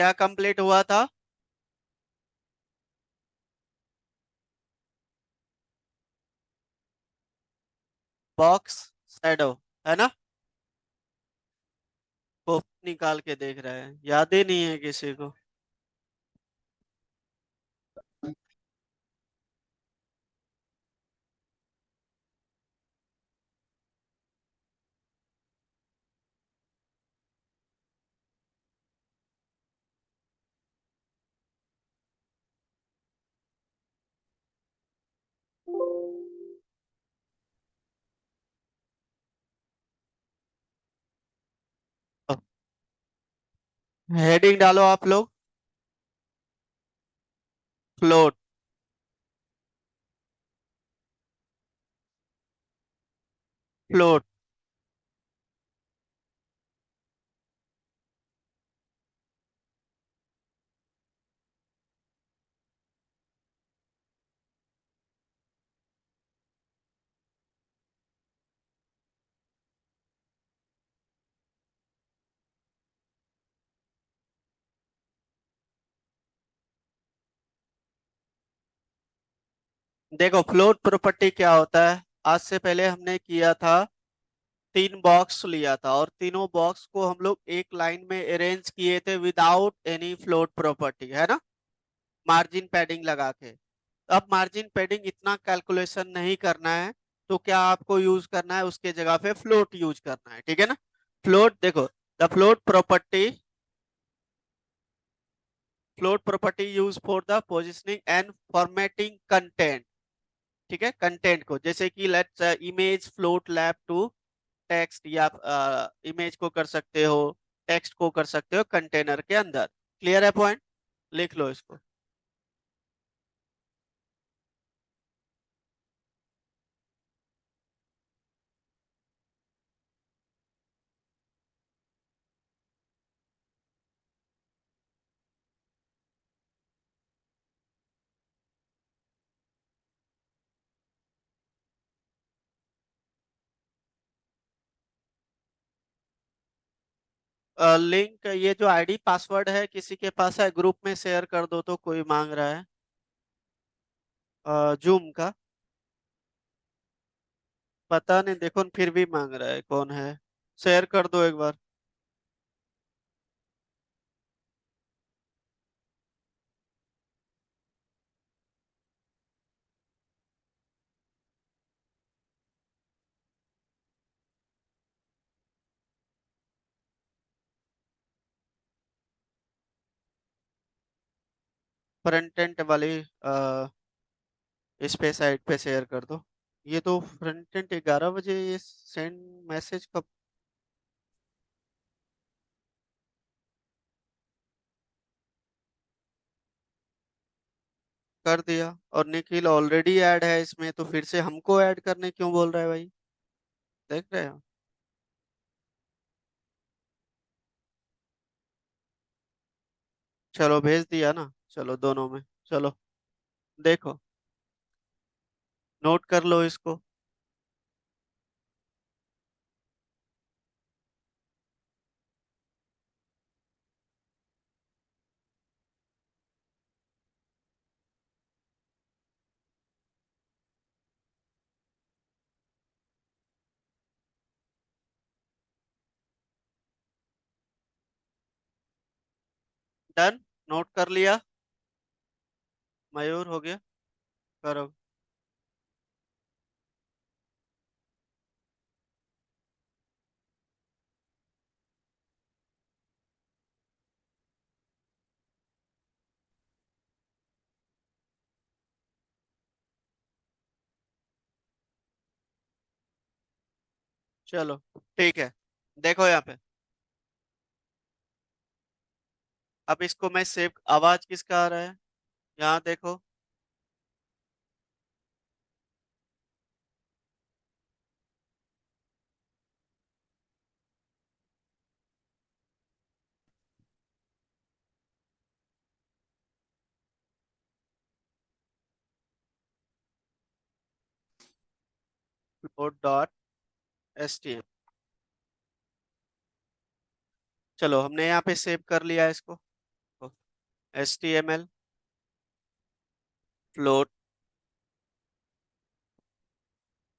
क्या कंप्लीट हुआ था? बॉक्स शैडो, है ना? वो निकाल के देख रहे हैं, याद ही नहीं है किसी को। हेडिंग डालो आप लोग। फ्लोट। फ्लोट। देखो फ्लोट प्रॉपर्टी क्या होता है। आज से पहले हमने किया था, तीन बॉक्स लिया था और तीनों बॉक्स को हम लोग एक लाइन में अरेंज किए थे विदाउट एनी फ्लोट प्रॉपर्टी, है ना? मार्जिन पैडिंग लगा के। अब मार्जिन पैडिंग इतना कैलकुलेशन नहीं करना है, तो क्या आपको यूज करना है, उसके जगह पे फ्लोट यूज करना है, ठीक है ना? फ्लोट देखो, the float property use for the positioning and formatting content. ठीक है, कंटेंट को, जैसे कि let's image float left to text, या इमेज को कर सकते हो, टेक्स्ट को कर सकते हो कंटेनर के अंदर। क्लियर है पॉइंट? लिख लो इसको। लिंक, ये जो आईडी पासवर्ड है किसी के पास है, ग्रुप में शेयर कर दो, तो कोई मांग रहा है जूम का। पता नहीं, देखो न, फिर भी मांग रहा है, कौन है? शेयर कर दो एक बार। फ्रंट एंड वाली इस पे साइड पे शेयर कर दो। ये तो फ्रंट एंड 11 बजे ये सेंड मैसेज कब कर दिया? और निखिल ऑलरेडी ऐड है इसमें, तो फिर से हमको ऐड करने क्यों बोल रहा है भाई? देख रहे हो? चलो भेज दिया ना, चलो दोनों में। चलो देखो, नोट कर लो इसको। डन। नोट कर लिया। मयूर हो गया। करो। चलो ठीक है, देखो यहाँ पे। अब इसको मैं सेव, आवाज किसका आ रहा है? यहाँ देखो। .html। चलो हमने यहाँ पे सेव कर लिया इसको। HTML float.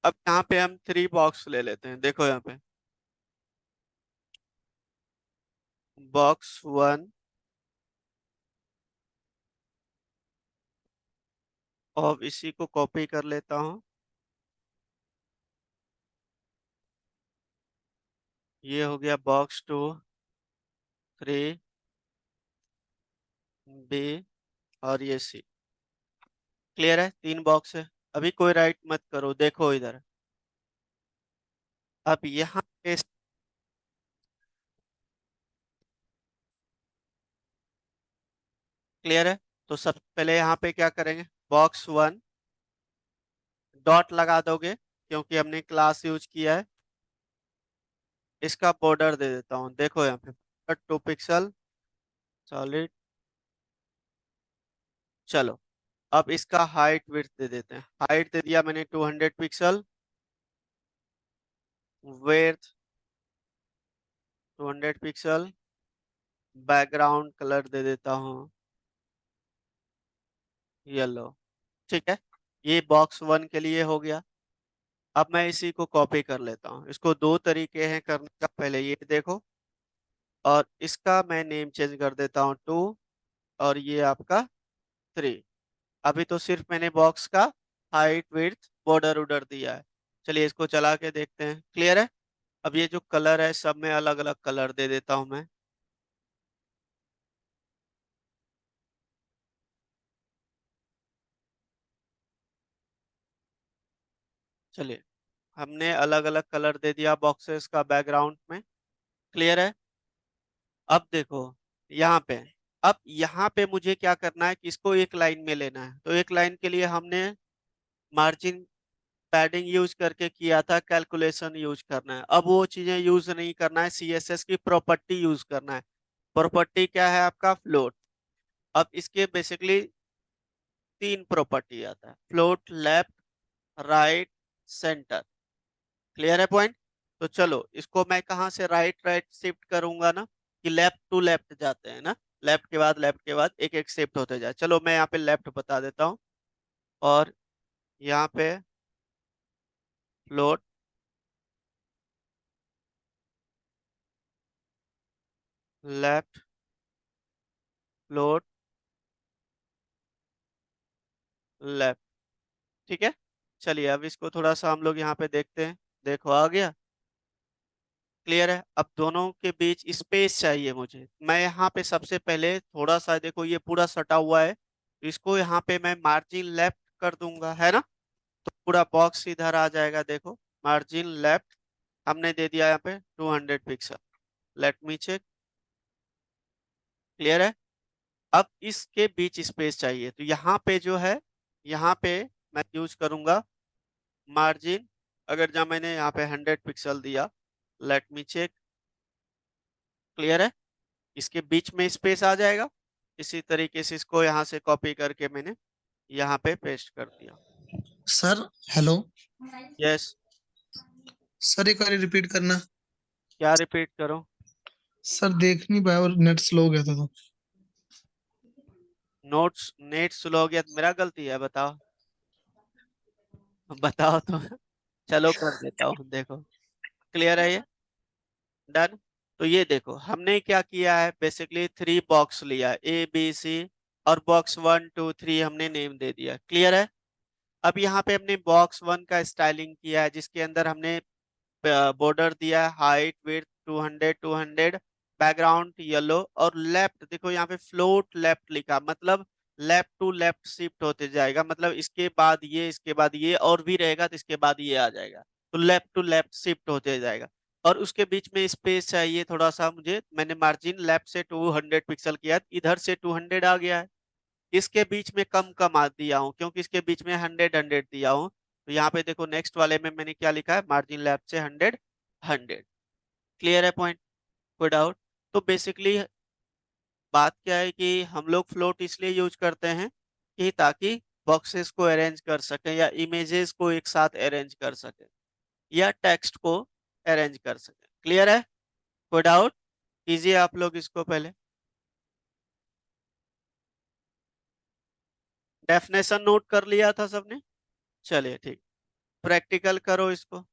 अब यहाँ पे हम 3 बॉक्स ले लेते हैं, देखो यहाँ पे बॉक्स 1 और इसी को कॉपी कर लेता हूँ। ये हो गया बॉक्स 2, 3, बी और ये सी। क्लियर है, 3 बॉक्स है। अभी कोई राइट मत करो, देखो इधर। अब यहाँ पे क्लियर है, तो सबसे पहले यहाँ पे क्या करेंगे, बॉक्स 1 डॉट लगा दोगे क्योंकि हमने क्लास यूज किया है। इसका बॉर्डर दे देता हूँ, देखो यहाँ पे 2 पिक्सल सॉलिड। चलो अब इसका हाइट विड्थ दे देते हैं। हाइट दे दिया मैंने 200 pixel, width 200 pixel, background colour दे देता हूँ येलो। ठीक है, ये बॉक्स 1 के लिए हो गया। अब मैं इसी को कॉपी कर लेता हूँ। इसको 2 तरीके हैं करने का, पहले ये देखो, और इसका मैं नेम चेंज कर देता हूँ 2 और ये आपका 3। अभी तो सिर्फ मैंने बॉक्स का हाइट विड्थ बॉर्डर उडर दिया है। चलिए इसको चला के देखते हैं। क्लियर है, अब ये जो कलर है सब में अलग अलग कलर दे देता हूं मैं। चलिए हमने अलग अलग कलर दे दिया बॉक्सेस का बैकग्राउंड में। क्लियर है, अब देखो यहाँ पे। अब यहाँ पे मुझे क्या करना है कि इसको एक लाइन में लेना है, तो एक लाइन के लिए हमने मार्जिन पैडिंग यूज करके किया था, कैलकुलेशन यूज करना है। अब वो चीजें यूज नहीं करना है, CSS की प्रॉपर्टी यूज करना है। प्रॉपर्टी क्या है आपका, फ्लोट। अब इसके बेसिकली 3 प्रॉपर्टी आता है, float, left, right, centre. Clear है पॉइंट। तो चलो इसको मैं कहाँ से राइट राइट शिफ्ट करूंगा ना, कि लेफ्ट टू लेफ्ट जाते हैं ना, लेफ्ट के बाद एक एक शिफ्ट होते जाए। चलो मैं यहाँ पे लेफ्ट बता देता हूँ, और यहाँ पे फ्लोट, लेफ्ट, फ्लोट, लेफ्ट। ठीक है, चलिए अब इसको थोड़ा सा हम लोग यहाँ पे देखते हैं। देखो आ गया। क्लियर है, अब दोनों के बीच स्पेस चाहिए मुझे। मैं यहाँ पे सबसे पहले थोड़ा सा, देखो ये पूरा सटा हुआ है, इसको यहाँ पे मैं मार्जिन लेफ्ट कर दूंगा, है ना, तो पूरा बॉक्स इधर आ जाएगा। देखो मार्जिन लेफ्ट हमने दे दिया यहाँ पे 200 pixel. Let me check. Clear है, अब इसके बीच स्पेस चाहिए, तो यहाँ पे जो है, यहाँ पे मैं यूज करूंगा मार्जिन। अगर जब मैंने यहाँ पे 100 पिक्सल दिया, लेट मी चेक। क्लियर है, इसके बीच में स्पेस आ जाएगा। इसी तरीके से इसको यहाँ से कॉपी करके मैंने यहाँ पे पेस्ट कर दिया। Sir hello. यस, सर एक बार रिपीट करना। क्या रिपीट करूं। सर देख नहीं पाया और नेट स्लो हो गया था तो। नोट्स नेट स्लो हो गया तो मेरा गलती है, बताओ। बताओ तो। चलो कर देता हूँ, देखो क्लियर है ये, डन। तो ये देखो हमने क्या किया है, बेसिकली 3 बॉक्स लिया, ABC, और बॉक्स 1 2 3 हमने नेम दे दिया। क्लियर है, अब यहाँ पे हमने बॉक्स 1 का स्टाइलिंग किया है, जिसके अंदर हमने बॉर्डर दिया है, हाइट विड्थ 200 200, बैकग्राउंड येलो, और लेफ्ट देखो यहाँ पे फ्लोट लेफ्ट लिखा, मतलब लेफ्ट टू लेफ्ट शिफ्ट होते जाएगा, मतलब इसके बाद ये, इसके बाद ये और भी रहेगा, तो इसके बाद ये आ जाएगा, तो लेफ्ट टू लेफ्ट शिफ्ट होते जाएगा। और उसके बीच में स्पेस चाहिए थोड़ा सा मुझे, मैंने मार्जिन लेफ्ट से 200 पिक्सल किया, इधर से 200 आ गया है। इसके बीच में कम कम आ दिया हूँ क्योंकि इसके बीच में 100 दिया हूँ। तो यहाँ पे देखो नेक्स्ट वाले में मैंने क्या लिखा है, मार्जिन लेफ्ट से 100। क्लियर है पॉइंट, कोई डाउट। तो बेसिकली बात क्या है कि हम लोग फ्लोट इसलिए यूज करते हैं कि ताकि बॉक्सेस को अरेंज कर सकें, या इमेजेस को एक साथ अरेंज कर सकें, या टेक्स्ट को अरेंज कर सकें। क्लियर है, कोई डाउट कीजिए आप लोग इसको पहले। डेफिनेशन नोट कर लिया था सबने? चलिए ठीक, प्रैक्टिकल करो इसको।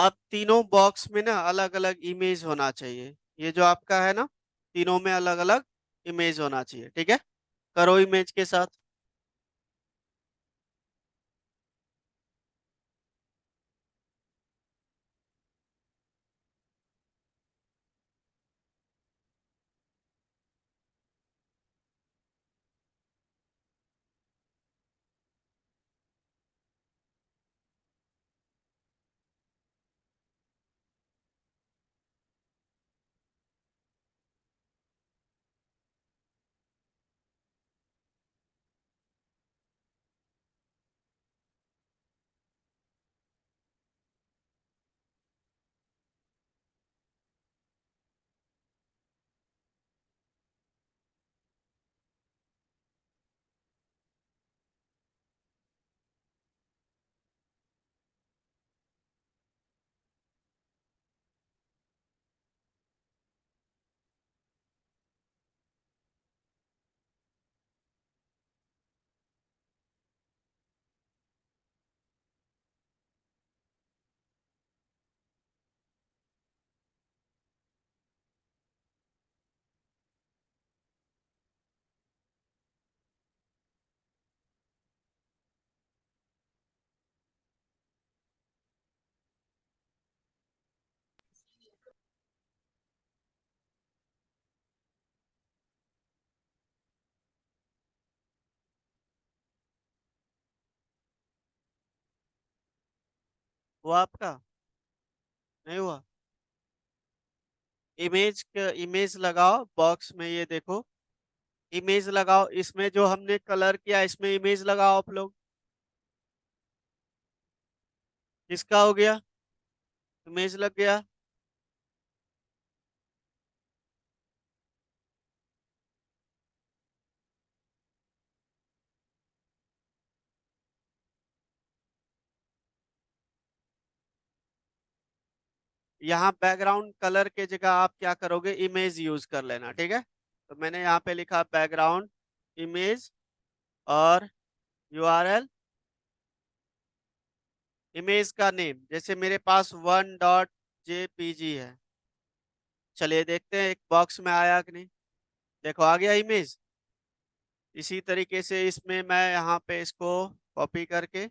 अब तीनों बॉक्स में ना अलग अलग इमेज होना चाहिए। ये जो आपका है ना, तीनों में अलग अलग इमेज होना चाहिए। ठीक है, करो इमेज के साथ। वो आपका नहीं हुआ। इमेज लगाओ बॉक्स में, ये देखो इमेज लगाओ। इसमें जो हमने कलर किया इसमें इमेज लगाओ आप लोग। किसका हो गया? इमेज लग गया। यहाँ बैकग्राउंड कलर के जगह आप क्या करोगे, इमेज यूज कर लेना। ठीक है, तो मैंने यहाँ पे लिखा बैकग्राउंड इमेज और यूआरएल। इमेज का नेम जैसे मेरे पास 1.jpg है। चलिए देखते हैं एक बॉक्स में आया कि नहीं। देखो आ गया इमेज। इसी तरीके से इसमें मैं यहाँ पे इसको कॉपी करके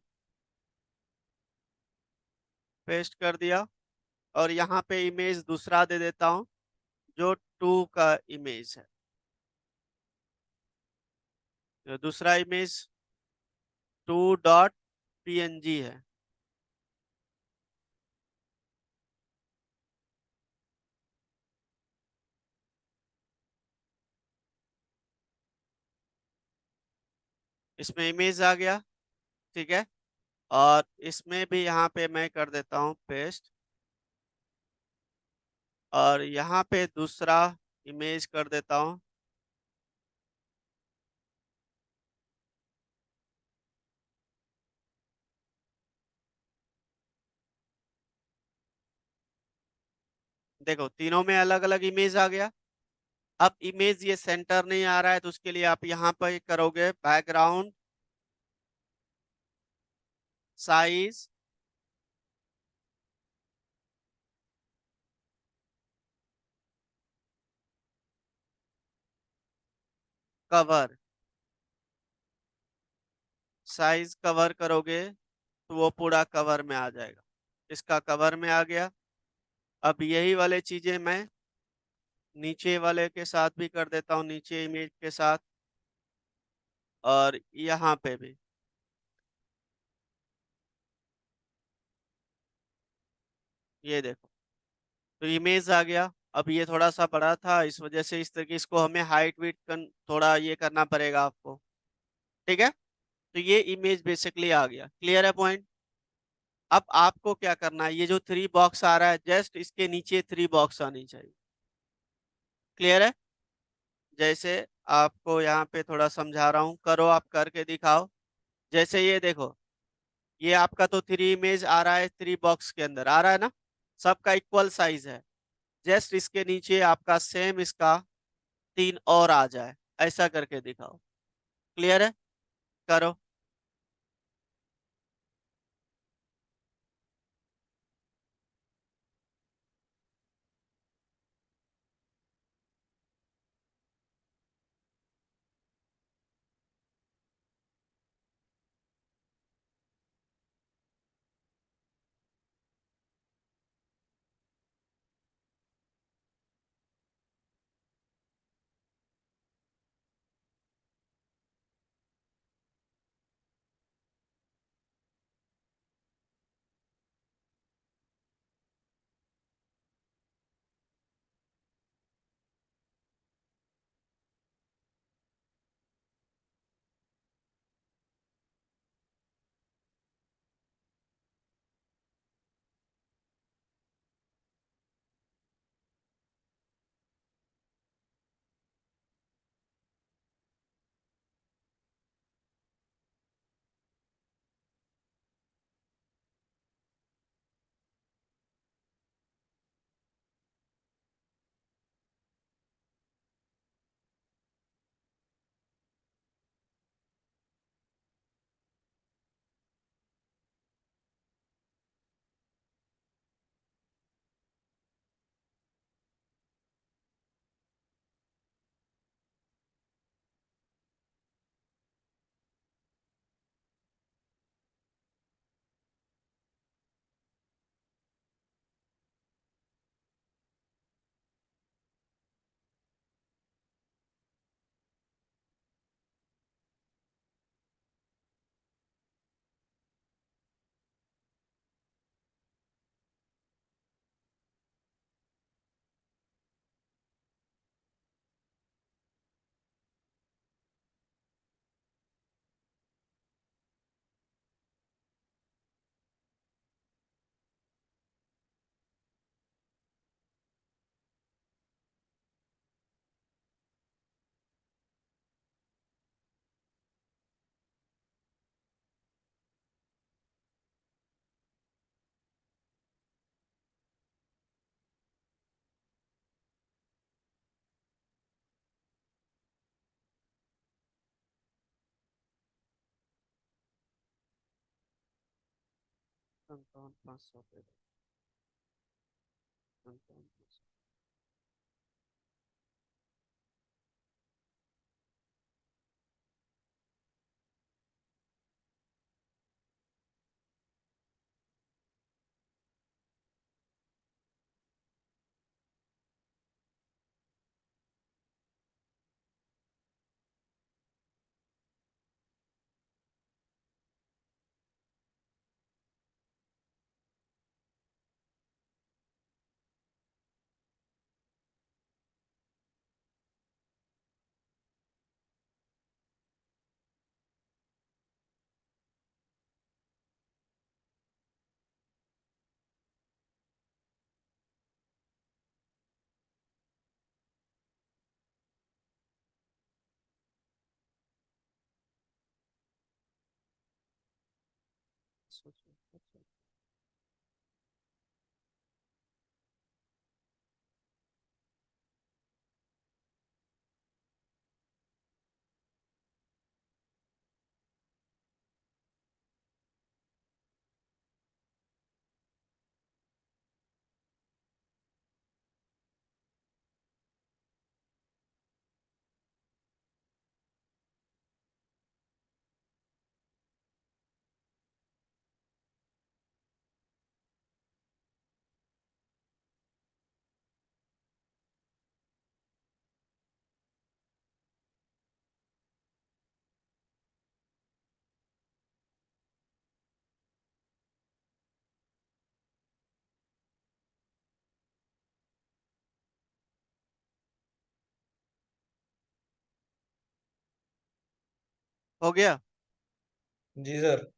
पेस्ट कर दिया और यहाँ पे इमेज दूसरा दे देता हूँ जो 2 का इमेज है। तो दूसरा इमेज 2.png है। इसमें इमेज आ गया। ठीक है, और इसमें भी यहाँ पे मैं कर देता हूँ पेस्ट और यहाँ पे दूसरा इमेज कर देता हूँ। देखो तीनों में अलग अलग इमेज आ गया। अब इमेज ये सेंटर नहीं आ रहा है तो उसके लिए आप यहाँ पर करोगे background size cover. Size cover करोगे तो वो पूरा कवर में आ जाएगा। इसका कवर में आ गया। अब यही वाले चीजें मैं नीचे वाले के साथ भी कर देता हूँ, नीचे इमेज के साथ और यहाँ पे भी। ये देखो तो इमेज आ गया। अब ये थोड़ा सा बड़ा था इस वजह से इस तरीके इसको हमें हाइट विथ थोड़ा ये करना पड़ेगा आपको। ठीक है, तो ये इमेज बेसिकली आ गया। क्लियर है पॉइंट? अब आपको क्या करना है, ये जो 3 बॉक्स आ रहा है जस्ट इसके नीचे 3 बॉक्स आनी चाहिए। क्लियर है? जैसे आपको यहाँ पे थोड़ा समझा रहा हूँ, करो आप करके दिखाओ। जैसे ये देखो, ये आपका तो 3 इमेज आ रहा है, 3 बॉक्स के अंदर आ रहा है ना, सबका इक्वल साइज है। जस्ट इसके नीचे आपका सेम इसका 3 और आ जाए, ऐसा करके दिखाओ। क्लियर है? करो। 57,500 पे 57,500। हो गया। जी सर।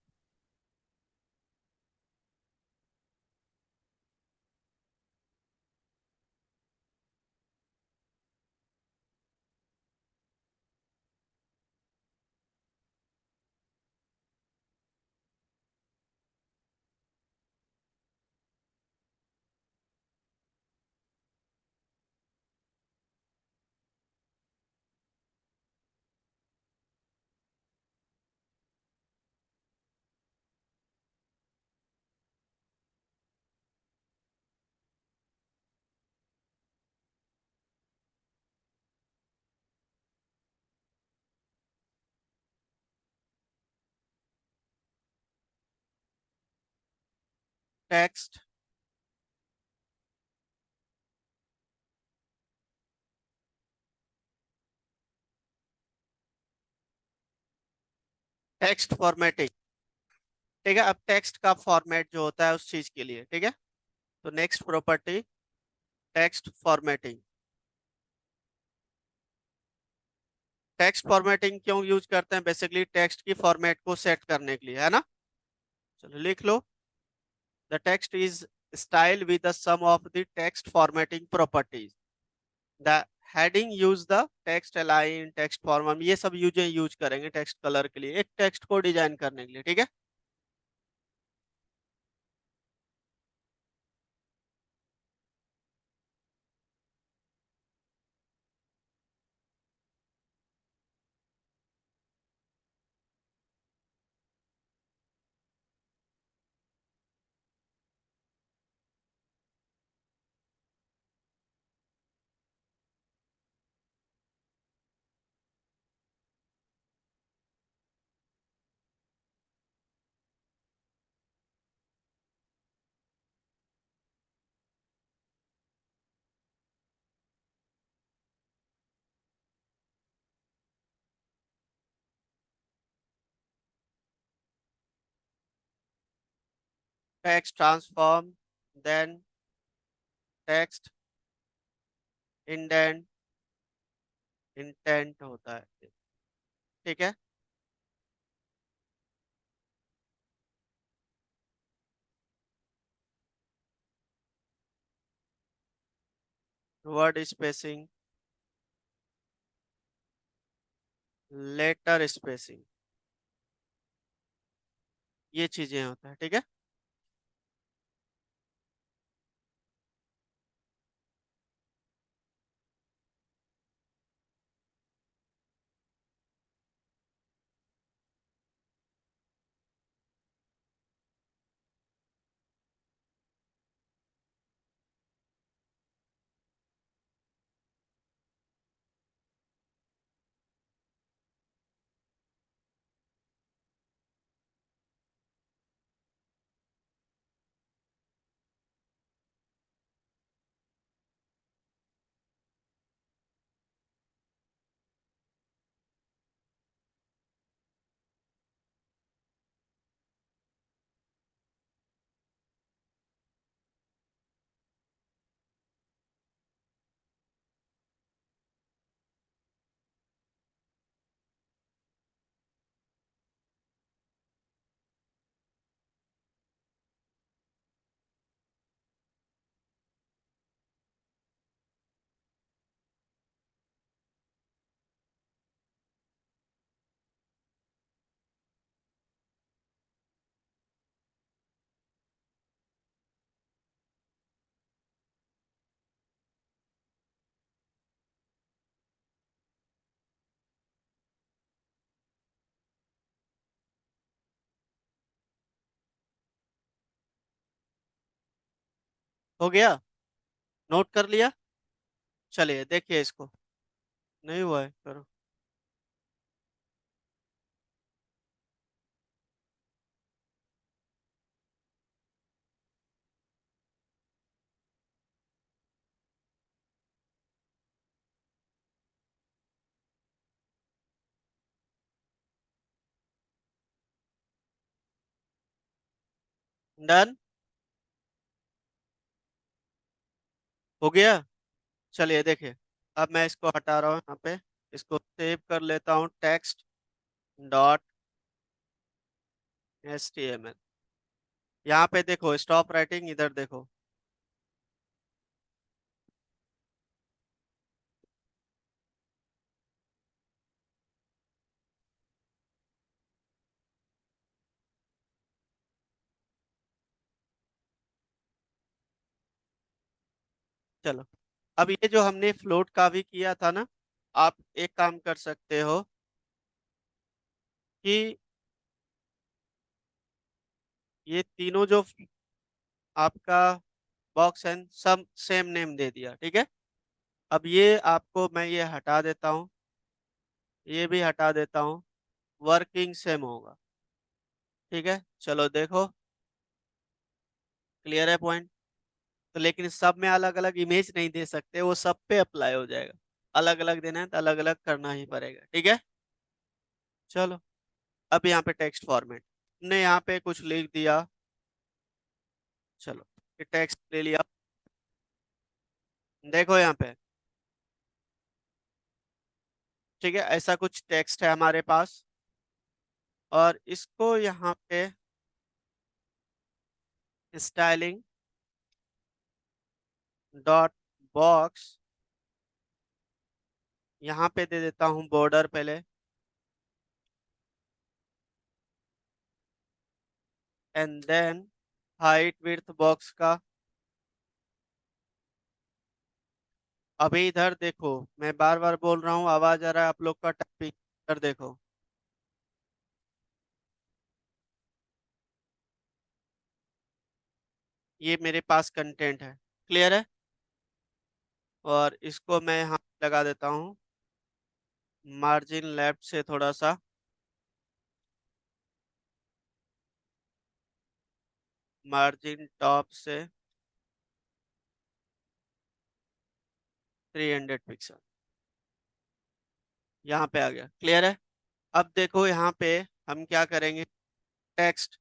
Text, text formatting. ठीक है, अब टेक्स्ट का फॉर्मेट जो होता है उस चीज के लिए, ठीक है। तो next property, text formatting. Text formatting क्यों यूज करते हैं? बेसिकली टेक्स्ट की फॉर्मेट को सेट करने के लिए, है ना। चलो लिख लो, the text is style with the some of the text formatting properties. The heading use the text align, text form, ये सब यूज करेंगे टेक्स्ट कलर के लिए, एक टेक्स्ट को डिजाइन करने के लिए, ठीक है। Text transform, then text indent, indent होता है, ठीक है। वर्ड स्पेसिंग, लेटर स्पेसिंग, ये चीजें होता है, ठीक है। हो गया, नोट कर लिया। चलिए देखिए इसको, नहीं हुआ है, करो। डन, हो गया। चलिए देखिए, अब मैं इसको हटा रहा हूँ यहाँ पे, इसको सेव कर लेता हूँ, टेक्स्ट डॉट HTML। यहाँ पे देखो स्टॉप राइटिंग, इधर देखो। चलो, अब ये जो हमने फ्लोट का भी किया था ना, आप एक काम कर सकते हो कि ये तीनों जो आपका बॉक्स है सब सेम नेम दे दिया, ठीक है। अब ये आपको मैं ये हटा देता हूँ, ये भी हटा देता हूँ, वर्किंग सेम होगा, ठीक है। चलो देखो, क्लियर है पॉइंट। तो लेकिन सब में अलग अलग इमेज नहीं दे सकते, वो सब पे अप्लाई हो जाएगा। अलग अलग देना है तो अलग अलग करना ही पड़ेगा, ठीक है। चलो, अब यहाँ पे टेक्स्ट फॉर्मेट हमने यहाँ पे कुछ लिख दिया। चलो, ये टेक्स्ट ले लिया, देखो यहाँ पे, ठीक है, ऐसा कुछ टेक्स्ट है हमारे पास। और इसको यहाँ पे स्टाइलिंग डॉट बॉक्स, यहाँ पे दे देता हूँ बॉर्डर पहले, and then height width box का। अभी इधर देखो, मैं बार बार बोल रहा हूँ, आवाज आ रहा है आप लोग का टाइपिंग, इधर देखो। ये मेरे पास कंटेंट है, क्लियर है। और इसको मैं यहाँ लगा देता हूँ, मार्जिन लेफ्ट से थोड़ा सा, मार्जिन टॉप से 300 पिक्सल, यहाँ पे आ गया, क्लियर है। अब देखो यहाँ पे हम क्या करेंगे, टेक्स्ट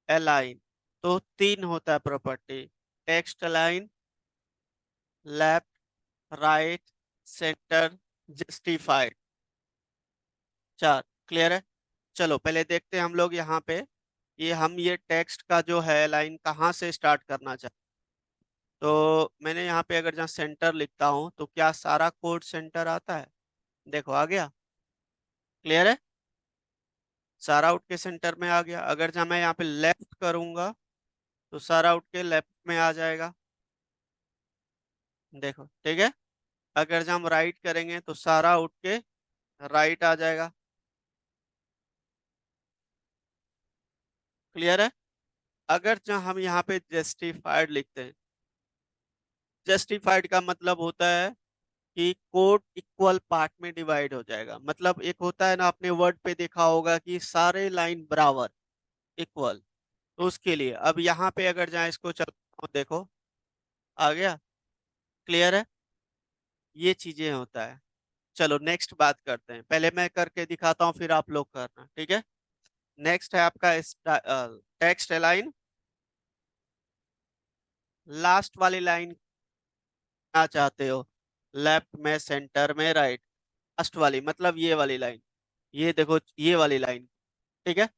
अलाइन, तो तीन होता है property, text align, left, right, centre, justified, चार, क्लियर है। चलो पहले देखते हैं हम लोग यहाँ पे, ये हम ये टेक्स्ट का जो है लाइन कहाँ से स्टार्ट करना चाहते। तो मैंने यहाँ पे अगर जहाँ सेंटर लिखता हूँ तो क्या सारा कोड सेंटर आता है, देखो आ गया, क्लियर है। सारा उठ के सेंटर में आ गया। अगर जहाँ मैं यहाँ पे लेफ्ट करूंगा तो सारा उठ के लेफ्ट में आ जाएगा, देखो, ठीक है। अगर जब हम राइट करेंगे तो सारा उठ के राइट आ जाएगा, क्लियर है। अगर जब हम यहाँ पे जस्टिफाइड लिखते हैं, जस्टिफाइड का मतलब होता है कि कोड इक्वल पार्ट में डिवाइड हो जाएगा। मतलब एक होता है ना, आपने वर्ड पे देखा होगा कि सारे लाइन बराबर इक्वल, तो उसके लिए अब यहाँ पे अगर जहाँ इसको चलता हूँ, देखो आ गया, क्लियर है। ये चीजें होता है। चलो नेक्स्ट बात करते हैं, पहले मैं करके दिखाता हूँ फिर आप लोग करना, ठीक है। नेक्स्ट है आपका टेक्स्ट अलाइन, लास्ट वाली लाइन क्या चाहते हो, लेफ्ट में, सेंटर में, राइट, लास्ट वाली मतलब ये वाली लाइन, ये देखो ये वाली लाइन, ठीक है।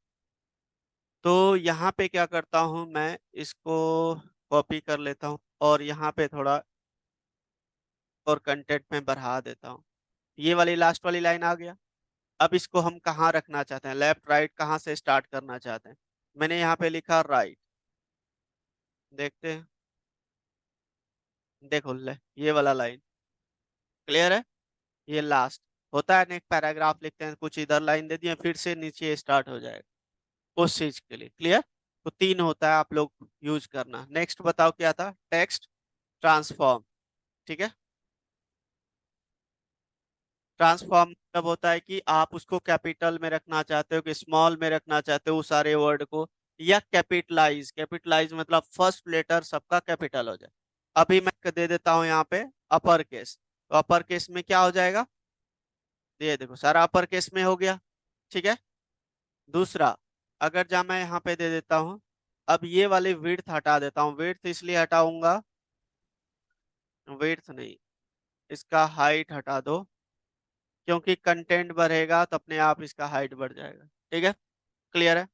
तो यहाँ पे क्या करता हूँ मैं, इसको कॉपी कर लेता हूँ और यहाँ पे थोड़ा और कंटेंट में बढ़ा देता हूँ, ये वाली लास्ट वाली लाइन आ गया। अब इसको हम कहाँ रखना चाहते हैं, लेफ्ट राइट कहाँ से स्टार्ट करना चाहते हैं, मैंने यहाँ पे लिखा राइट, देखते हैं, देखो ले ये वाला लाइन, क्लियर है। ये लास्ट होता है ना, एक पैराग्राफ लिखते हैं, कुछ इधर लाइन दे दिए, फिर से नीचे स्टार्ट हो जाएगा, उस चीज के लिए, क्लियर। तो 3 होता है, आप लोग यूज करना। नेक्स्ट बताओ क्या था? Text transform. ठीक है, ट्रांसफॉर्म मतलब होता है कि आप उसको कैपिटल में रखना चाहते हो कि स्मॉल में रखना चाहते हो उस सारे वर्ड को, या कैपिटलाइज। कैपिटलाइज मतलब फर्स्ट लेटर सबका कैपिटल हो जाए। अभी मैं दे देता हूं यहाँ पे अपर केस, तो अपर केस में क्या हो जाएगा? ये देखो सारा अपर केस में हो गया। ठीक है, दूसरा, अगर जा मैं यहाँ पे दे देता हूँ, अब ये वाली विड्थ हटा देता हूँ। विड्थ इसलिए हटाऊंगा, विड्थ नहीं, इसका हाइट हटा दो, क्योंकि कंटेंट बढ़ेगा तो अपने आप इसका हाइट बढ़ जाएगा। ठीक है, क्लियर है?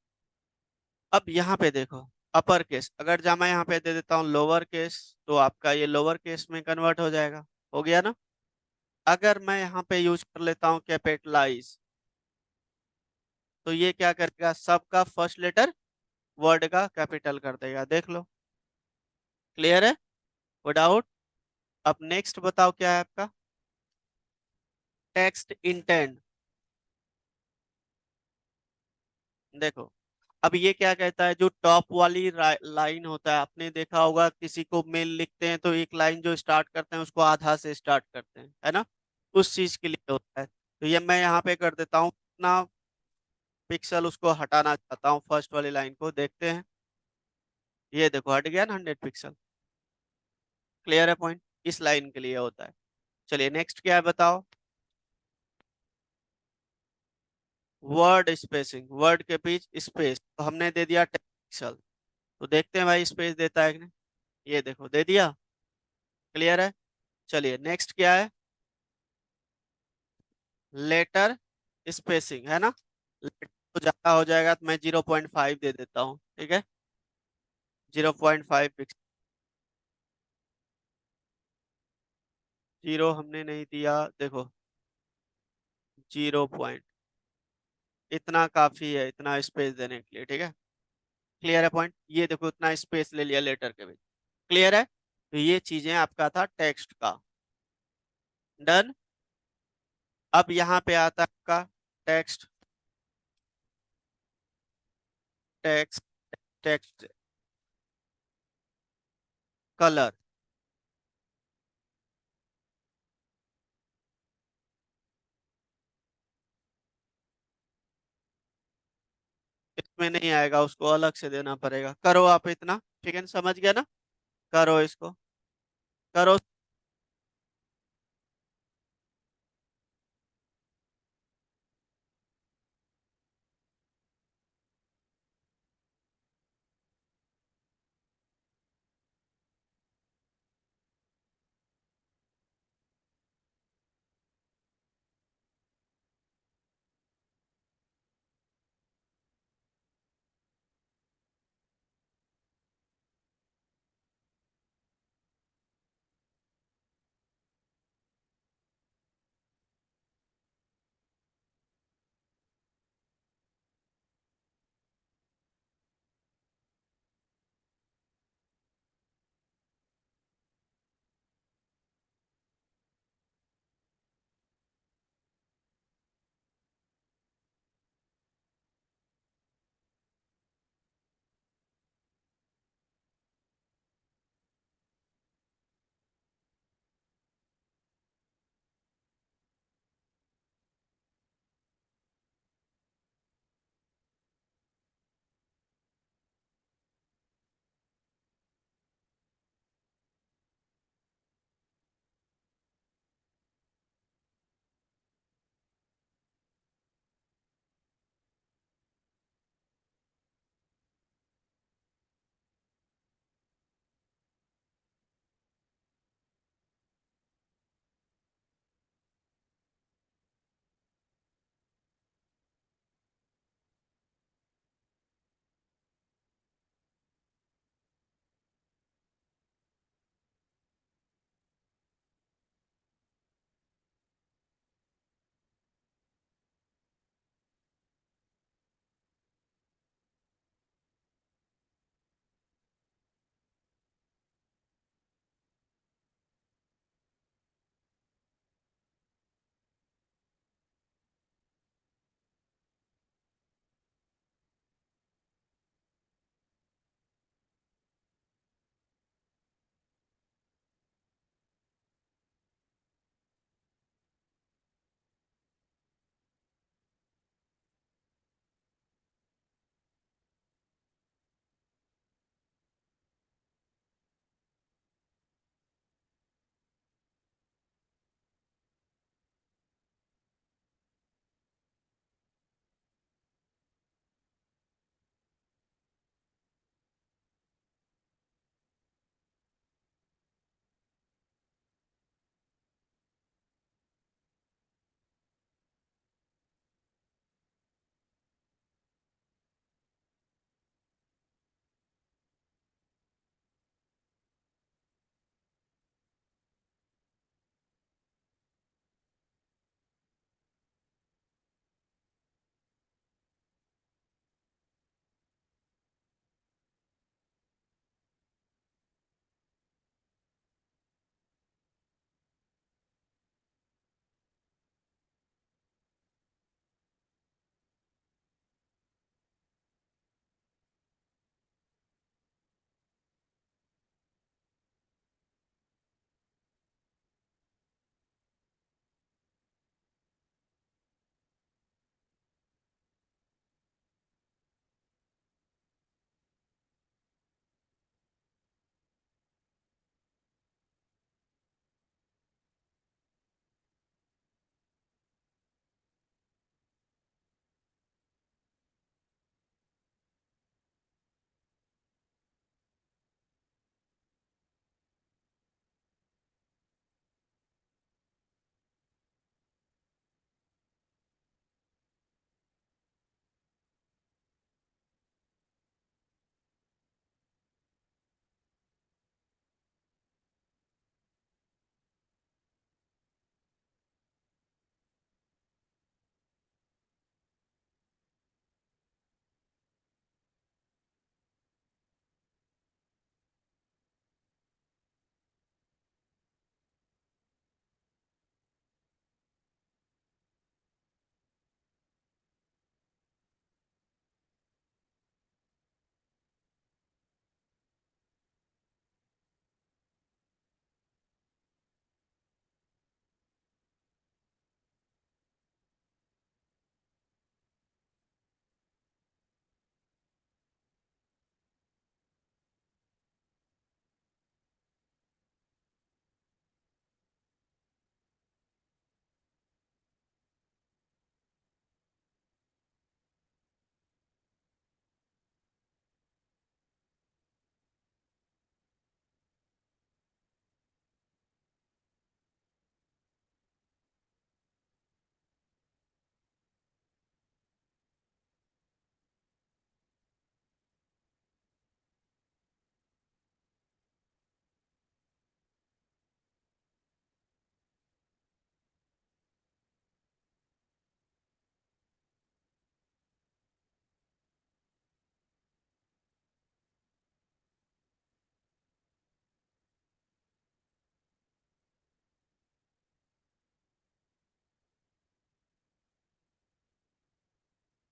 अब यहाँ पे देखो, अपर केस, अगर जा मैं यहाँ पे दे देता हूँ लोअर केस, तो आपका ये लोअर केस में कन्वर्ट हो जाएगा। हो गया ना? अगर मैं यहाँ पे यूज कर लेता हूँ कैपिटलाइज, तो ये क्या करेगा? सबका फर्स्ट लेटर वर्ड का कैपिटल कर देगा। देख लो, क्लियर है? वो डाउट? अब नेक्स्ट बताओ क्या है आपका? Text intent. देखो, अब ये क्या कहता है? जो टॉप वाली लाइन होता है, आपने देखा होगा किसी को मेल लिखते हैं तो एक लाइन जो स्टार्ट करते हैं उसको आधा से स्टार्ट करते हैं, है ना? उस चीज के लिए होता है। तो ये मैं यहाँ पे कर देता हूँ ना, पिक्सल उसको हटाना चाहता हूँ फर्स्ट वाली लाइन को, देखते हैं। ये देखो हट गया ना 100 पिक्सल। क्लियर है पॉइंट? इस लाइन के लिए होता है। चलिए नेक्स्ट क्या है बताओ? वर्ड स्पेसिंग, वर्ड के बीच स्पेस, तो हमने दे दिया 10 पिक्सल। तो देखते हैं भाई स्पेस देता है कि नहीं। ये देखो दे दिया। क्लियर है? चलिए नेक्स्ट क्या है? लेटर स्पेसिंग, है ना? लेटर तो ज्यादा हो जाएगा तो मैं 0.5 दे देता हूँ। ठीक है, 0.5 पिक्सल। 0 हमने नहीं दिया, देखो 0 पॉइंट, इतना काफी है इतना स्पेस देने के लिए। ठीक है, क्लियर है पॉइंट? ये देखो इतना स्पेस ले लिया लेटर के बीच। क्लियर है? तो ये चीजें आपका था टेक्स्ट का। डन। अब यहाँ पे आता है आपका टेक्स्ट, टेक्स्ट, टेक्स्ट कलर। इसमें नहीं आएगा, उसको अलग से देना पड़ेगा। करो आप इतना, ठीक है, समझ गया ना? करो इसको, करो।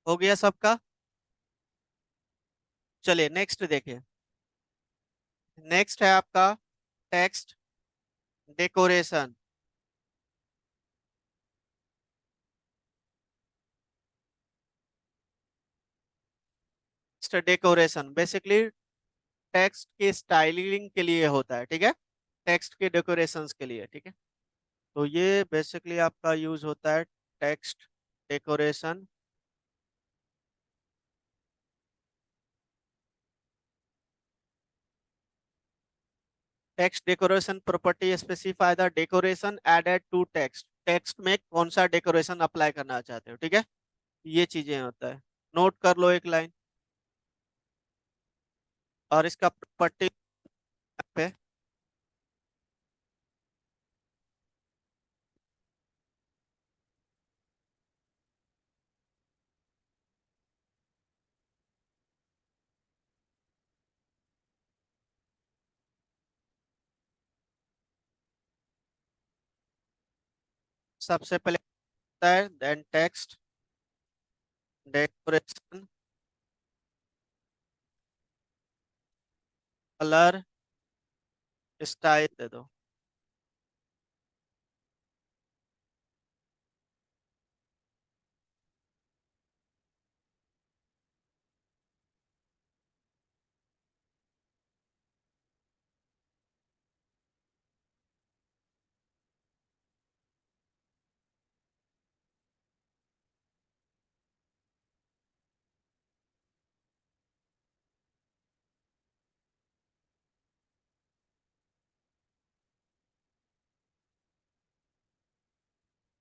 हो गया सबका? चलिए नेक्स्ट देखिए। नेक्स्ट है आपका text decoration. Text decoration basically text की स्टाइलिंग के लिए होता है, ठीक है। टेक्स्ट के डेकोरेशंस के लिए, ठीक है। तो ये बेसिकली आपका यूज होता है text decoration. Text decoration property specify the decoration added to text. Text में कौन सा डेकोरेशन अप्लाई करना चाहते हो, ठीक है। ये चीजें होता है, नोट कर लो एक लाइन। और इसका प्रॉपर्टी पे सबसे पहले होता है then text decoration colour style दे दो।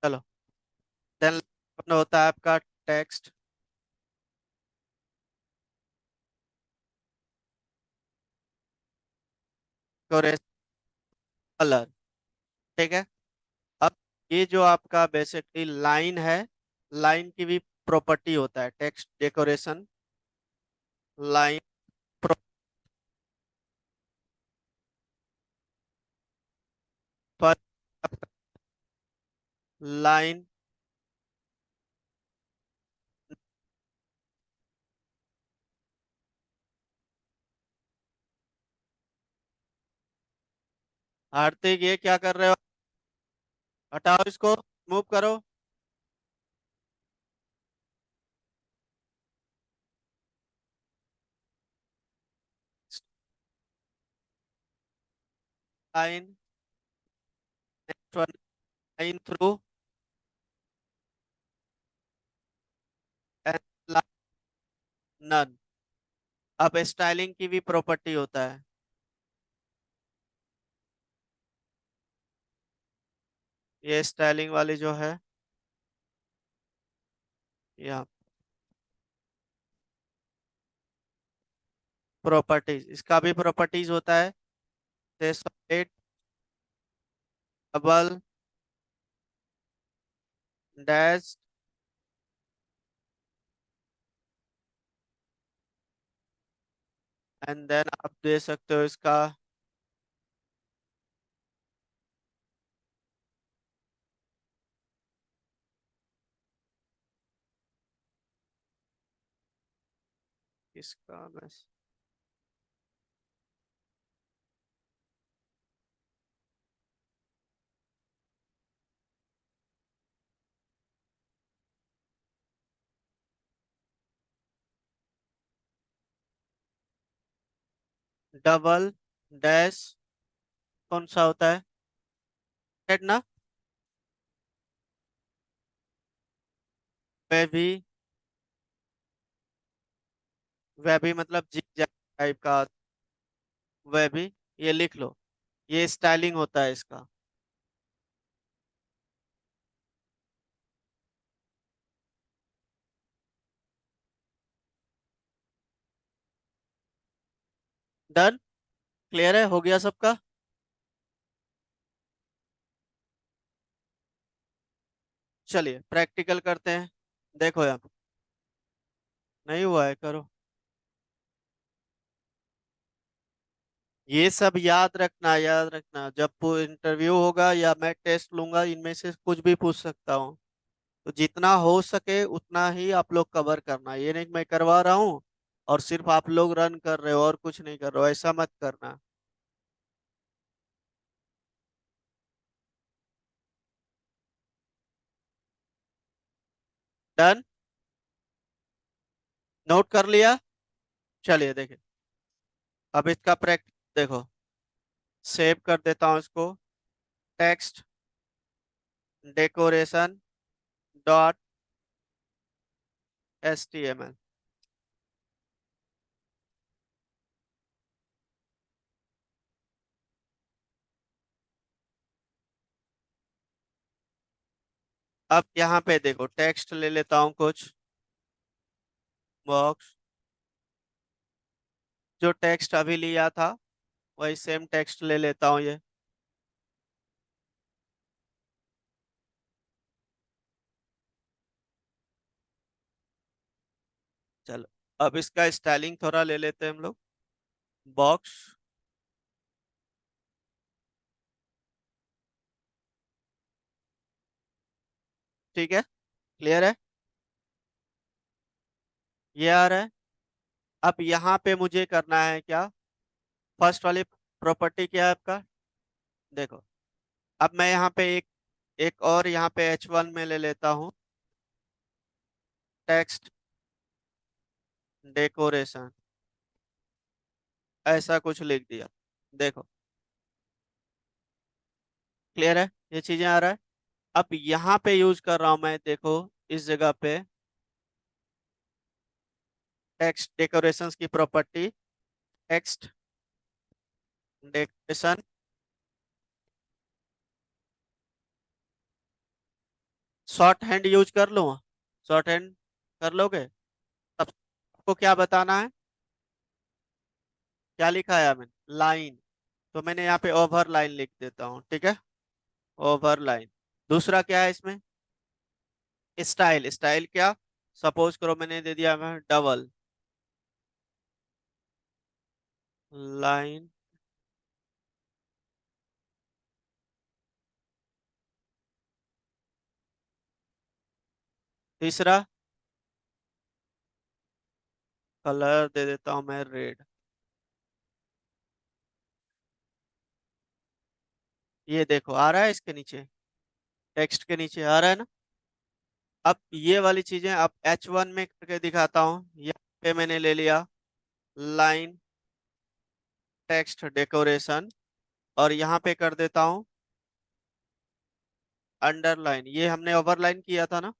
चलो देन होता है आपका टेक्स्ट डेकोरेशन कलर, ठीक है। अब ये जो आपका बेसिकली लाइन है, लाइन की भी प्रॉपर्टी होता है टेक्स्ट डेकोरेशन लाइन। पर लाइन हार्दिक ये क्या कर रहे हो? हटाओ इसको, मूव करो। Line next one line through and none. अब स्टाइलिंग की भी प्रॉपर्टी होता है। ये स्टाइलिंग वाली जो है यहाँ प्रॉपर्टीज, इसका भी प्रॉपर्टीज होता है। Set double dash and then आप दे सकते हो इसका इसका डबल डैश कौन सा होता है? हेड ना, वे भी, वे भी मतलब जिग टाइप का, वे भी, ये लिख लो। ये स्टाइलिंग होता है इसका। डन, क्लियर है, हो गया सबका। चलिए प्रैक्टिकल करते हैं। देखो यहाँ नहीं हुआ है, करो। ये सब याद रखना, याद रखना, जब इंटरव्यू होगा या मैं टेस्ट लूंगा इनमें से कुछ भी पूछ सकता हूँ। तो जितना हो सके उतना ही आप लोग कवर करना, ये नहीं कि मैं करवा रहा हूँ और सिर्फ आप लोग रन कर रहे हो और कुछ नहीं कर रहे हो, ऐसा मत करना। डन, नोट कर लिया। चलिए देखें, अब इसका प्रैक्ट देखो, सेव कर देता हूँ इसको। Text decoration dot HTML। अब यहाँ पे देखो, टेक्स्ट ले लेता हूँ कुछ बॉक्स, जो टेक्स्ट अभी लिया था वही सेम टेक्स्ट ले लेता हूँ ये। चलो, अब इसका स्टाइलिंग थोड़ा ले लेते हैं हम लोग। बॉक्स, ठीक है, क्लियर है, ये आ रहा है। अब यहाँ पे मुझे करना है क्या, फर्स्ट वाली प्रॉपर्टी क्या है आपका, देखो। अब मैं यहाँ पे एक एक और यहाँ पे H1 में ले लेता हूँ, टेक्स्ट डेकोरेशन, ऐसा कुछ लिख दिया। देखो, क्लियर है, ये चीजें आ रहा है। अब यहाँ पे यूज कर रहा हूँ मैं, देखो इस जगह पे टेक्स्ट डेकोरेशंस की property, text decoration, short hand use कर लो, शॉर्ट हैंड कर लोगे। तब आपको क्या बताना है, क्या लिखा है मैंने, लाइन, तो मैंने यहाँ पे ओवर लाइन लिख देता हूँ, ठीक है, ओवर लाइन। दूसरा क्या है इसमें, स्टाइल, स्टाइल क्या, सपोज करो मैंने दे दिया मैं डबल लाइन, तीसरा कलर दे देता हूँ मैं रेड। ये देखो आ रहा है इसके नीचे, टेक्स्ट के नीचे आ रहा है ना। अब ये वाली चीजें अब H1 में करके दिखाता हूँ। यहाँ पे मैंने ले लिया लाइन टेक्स्ट डेकोरेशन, और यहाँ पे कर देता हूँ अंडरलाइन, ये हमने ओवरलाइन किया था ना,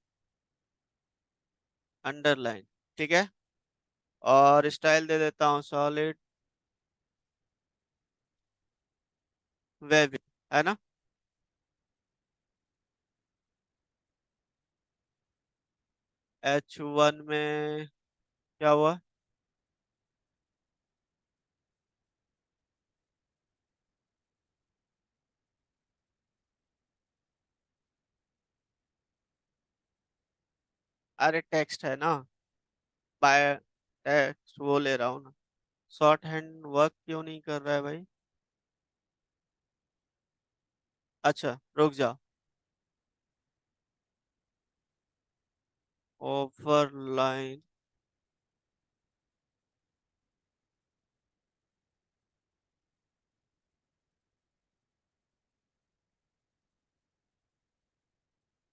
अंडरलाइन, ठीक है। और स्टाइल दे देता हूँ सॉलिड वेव, है ना। H1 में क्या हुआ, अरे टेक्स्ट है ना, बाय टेक्स्ट वो ले रहा हूँ ना। शॉर्ट हैंड वर्क क्यों नहीं कर रहा है भाई, अच्छा रुक जाओ, overline,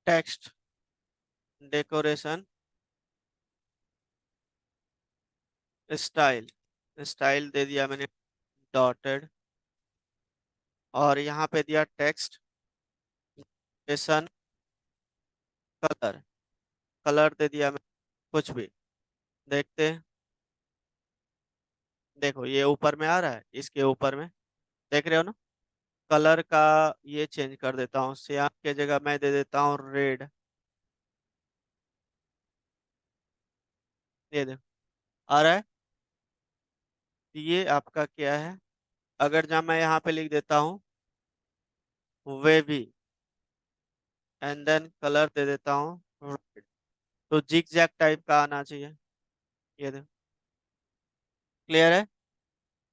text decoration, style, style दे दिया मैंने डॉटेड, और यहाँ पे दिया टेक्स्ट डेकोरेशन, कलर, कलर दे दिया मैंने कुछ भी, देखते हैं। देखो ये ऊपर में आ रहा है, इसके ऊपर में देख रहे हो ना, कलर का ये चेंज कर देता हूँ, सियान के जगह मैं दे देता हूँ रेड। ये देखो आ रहा है, ये आपका क्या है, अगर जहाँ मैं यहाँ पे लिख देता हूँ वेवी, एंड देन कलर दे देता हूँ red, तो जिग जैग टाइप का आना चाहिए। ये देखो, क्लियर है।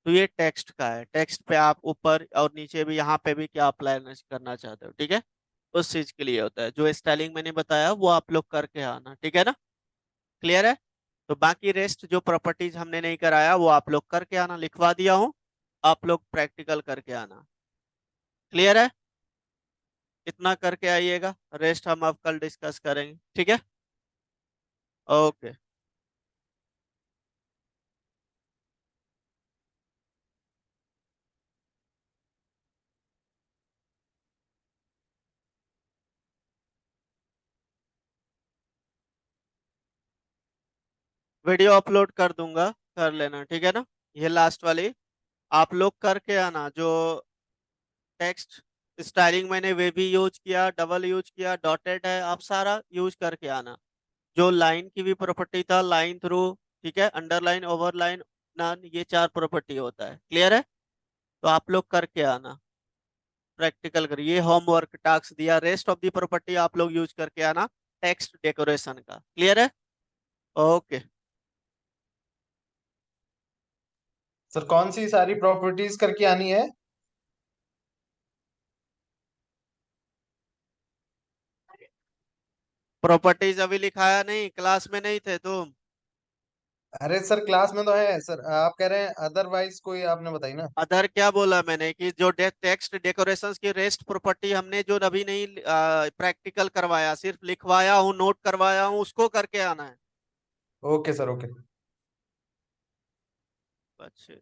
तो ये टेक्स्ट का है, टेक्स्ट पे आप ऊपर और नीचे भी, यहाँ पे भी क्या अप्लाई करना चाहते हो, ठीक है। उस चीज के लिए होता है। जो स्टाइलिंग मैंने बताया वो आप लोग करके आना, ठीक है ना? क्लियर है? तो बाकी रेस्ट जो प्रॉपर्टीज हमने नहीं कराया वो आप लोग करके आना, लिखवा दिया हूँ, आप लोग प्रैक्टिकल करके आना। क्लियर है? इतना करके आइएगा, रेस्ट हम अब कल डिस्कस करेंगे, ठीक है? ओके। वीडियो अपलोड कर दूंगा, कर लेना, ठीक है ना? ये लास्ट वाली आप लोग करके आना। जो टेक्स्ट स्टाइलिंग मैंने वे भी यूज किया, डबल यूज किया, डॉटेड है, आप सारा यूज करके आना। जो लाइन की भी प्रॉपर्टी था, लाइन थ्रू, ठीक है, अंडरलाइन, ओवरलाइन, नन, ये 4 प्रॉपर्टी होता है। क्लियर है? तो आप लोग करके आना, प्रैक्टिकल करिए, होमवर्क टास्क दिया, रेस्ट ऑफ दी प्रॉपर्टी आप लोग यूज करके आना टेक्स्ट डेकोरेशन का। क्लियर है? ओके। सर कौन सी सारी प्रॉपर्टीज करके आनी है? प्रॉपर्टीज अभी लिखाया नहीं, क्लास में नहीं थे तुम? अरे सर क्लास में तो है सर, आप कह रहे हैं अदरवाइज कोई आपने बताई ना। अदर क्या बोला मैंने? कि जो टेक्स्ट डेकोरेशंस की रेस्ट प्रॉपर्टी हमने जो अभी नहीं प्रैक्टिकल करवाया, सिर्फ लिखवाया हूँ, नोट करवाया हूँ, उसको करके आना है। Okay sir, okay. अच्छे।